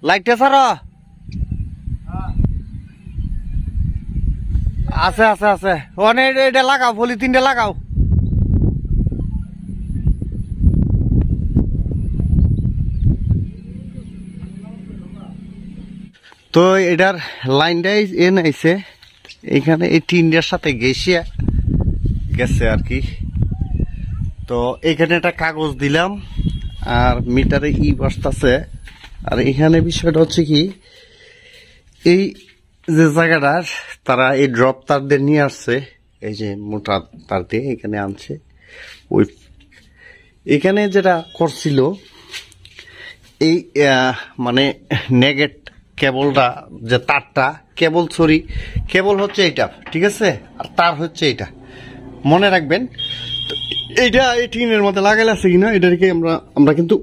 লাইটটা স্যার আছে আছে আছে ওখানে এটা লাগাও পলিথিনটা লাগাও তো এটার লাইনটাই নাইছে এখানে এই টিনটার সাথে গেছে আর কি। তো এখানে একটা কাগজ দিলাম আর মিটারে বসতেছে। আর এখানে বিষয়টা হচ্ছে কি এই যে জায়গাটার তারা এই ড্রপ তার দিয়ে নিয়ে আসছে, এই যে মোটা তার দিয়ে এখানে আনছে। ওই এখানে যেটা করছিল এই মানে নেগেট কেবলটা যে তারটা কেবল কেবল হচ্ছে এইটা, ঠিক আছে, আর তার হচ্ছে এইটা মনে রাখবেন। তো এইটা এই টিনের মধ্যে লাগাইলে আছে কিনা এটাকে আমরা কিন্তু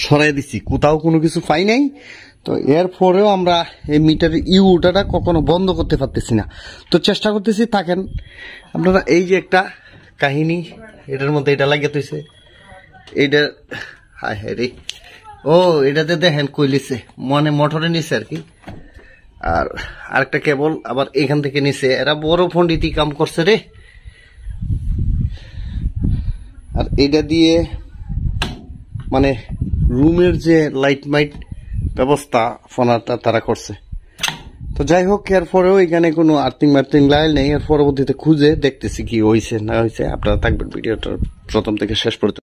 সরাই দিচ্ছি, কোথাও কোনো কিছু পাই নাই। তো এরপরেও আমরা এই মিটারের ইউটাটা কখনো বন্ধ করতে পারতেছি না। তো চেষ্টা করতেছি, থাকেন আপনারা। এই যে একটা কাহিনী এটার মধ্যে এটা লাগিয়ে তুইছে এইটা, হায় হায় রে, ও এটাতে দেখেন কইলিছে মানে মোটরে নিছে আর কি। আর আরেকটা কেবল আবার এখান থেকে নিছে, এরা বড় পন্ডিতি কাম করছে রে। আর এটা দিয়ে মানে রুমের যে লাইট মাইট ব্যবস্থা ফোনাটা তারা করছে। তো যাই হোক, এরপরেও এখানে কোনো আর্থিং মার্থিং লাইল নেই। এর পরবর্তীতে খুঁজে দেখতেছি কি হয়েছে না হয়েছে। আপনারা থাকবেন ভিডিওটা প্রথম থেকে শেষ পর্যন্ত।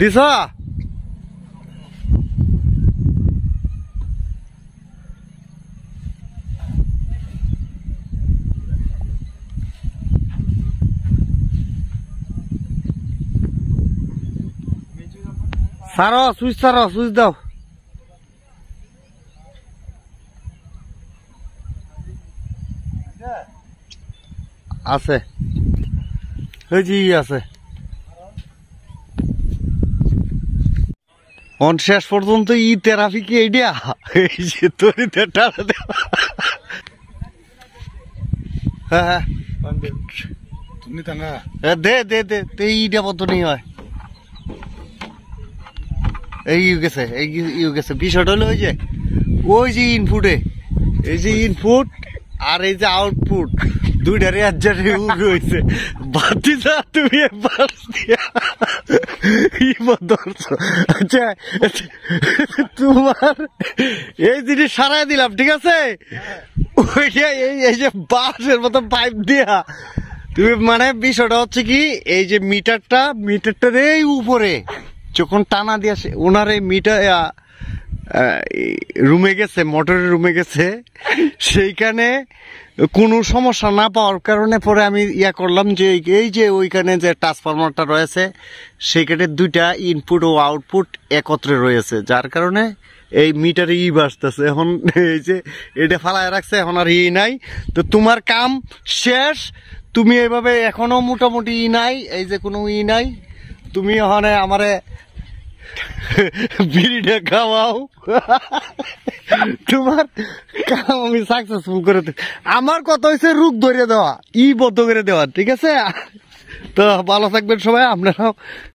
দিস সারো সুইচ দাও। আছে এই যে আছে অন শেষ পর্যন্ত থেরাপি কি এইটা, এই যে তরিতে টানা দেওয়া। হ্যাঁ দে দে দে দে ইটা মতো নেই হয়। এই গেছে বিষয়টা হলো ওই যে ইনপুটে এই যে ইনপুট আর এই যে আউটপুট দুইটারে আজ্জারে হয়েছে। বাতি যা তুমি আচ্ছা তোমার এই জিনিস সারাই দিলাম, ঠিক আছে। ওইটা এই যে বাঁশের মতো পাইপ দিয়া তুমি মানে বিষয়টা হচ্ছে কি এই যে মিটারটা এই উপরে যখন টানা দিয়ে আসে ওনার এই মিটার রুমে গেছে, মোটরের রুমে গেছে, সেইখানে কোনো সমস্যা না পাওয়ার কারণে পরে আমি করলাম যে এই যে ওইখানে যে ট্রান্সফরমারটা রয়েছে সেইখানে দুইটা ইনপুট ও আউটপুট একত্রে রয়েছে, যার কারণে এই মিটারে বাজতেছে। এখন এই যে এটা ফালায় রাখছে, এখন আর নাই। তো তোমার কাম শেষ, তুমি এইভাবে এখনো মোটামুটি নাই, এই যে কোনো নাই, তুমি ওখানে আমারে বিড়িটা খাওয়াও। তোমার কাম আমি সাকসেসফুল করে আমার কথা হয়েছে রূপ ধরে দেওয়া, বদ্ধ করে দেওয়া, ঠিক আছে। তো ভালো থাকবেন সবাই আপনারাও।